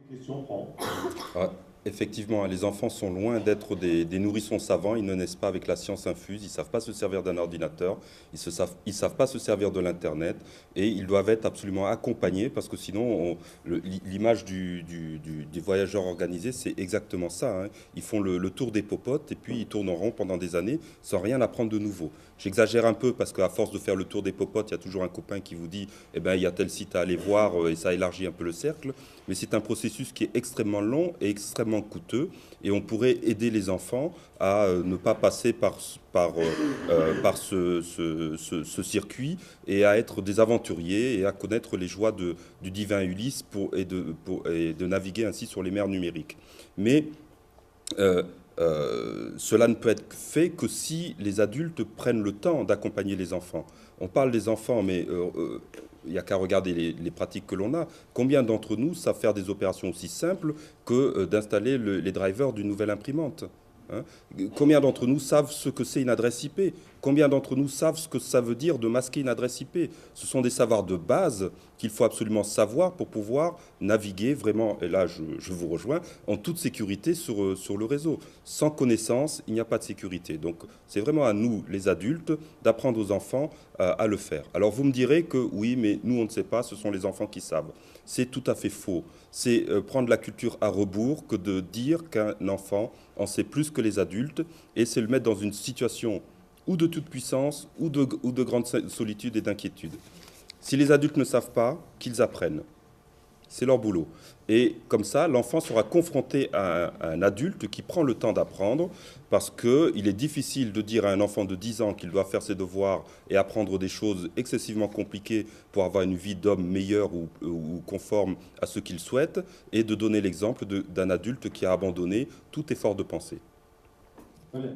Question prend. Ah, effectivement, les enfants sont loin d'être des nourrissons savants. Ils ne naissent pas avec la science infuse. Ils ne savent pas se servir d'un ordinateur. Ils savent pas se servir de l'Internet. Et ils doivent être absolument accompagnés parce que sinon, l'image du voyageur organisé, c'est exactement ça, hein. Ils font le tour des popotes et puis ils tournent en rond pendant des années sans rien apprendre de nouveau. J'exagère un peu parce qu'à force de faire le tour des popotes, il y a toujours un copain qui vous dit, eh ben, il y a tel site à aller voir et ça élargit un peu le cercle. Mais c'est un processus qui est extrêmement long et extrêmement coûteux. Et on pourrait aider les enfants à ne pas passer par ce circuit et à être des aventuriers et à connaître les joies du divin Ulysse et de naviguer ainsi sur les mers numériques. Mais euh, cela ne peut être fait que si les adultes prennent le temps d'accompagner les enfants. On parle des enfants, mais il n'y a qu'à regarder les pratiques que l'on a. Combien d'entre nous savent faire des opérations aussi simples que d'installer les drivers d'une nouvelle imprimante, hein? Combien d'entre nous savent ce que c'est une adresse IP? Combien d'entre nous savent ce que ça veut dire de masquer une adresse IP? Ce sont des savoirs de base qu'il faut absolument savoir pour pouvoir naviguer vraiment, et là je vous rejoins, en toute sécurité sur le réseau. Sans connaissance, il n'y a pas de sécurité. Donc c'est vraiment à nous, les adultes, d'apprendre aux enfants à le faire. Alors vous me direz que oui, mais nous on ne sait pas, ce sont les enfants qui savent. C'est tout à fait faux. C'est prendre la culture à rebours que de dire qu'un enfant en sait plus que les adultes et c'est le mettre dans une situation ou de toute puissance ou de grande solitude et d'inquiétude. Si les adultes ne savent pas, qu'ils apprennent. C'est leur boulot. Et comme ça, l'enfant sera confronté à un adulte qui prend le temps d'apprendre, parce qu'il est difficile de dire à un enfant de 10 ans qu'il doit faire ses devoirs et apprendre des choses excessivement compliquées pour avoir une vie d'homme meilleure ou conforme à ce qu'il souhaite, et de donner l'exemple d'un adulte qui a abandonné tout effort de pensée. Très bien.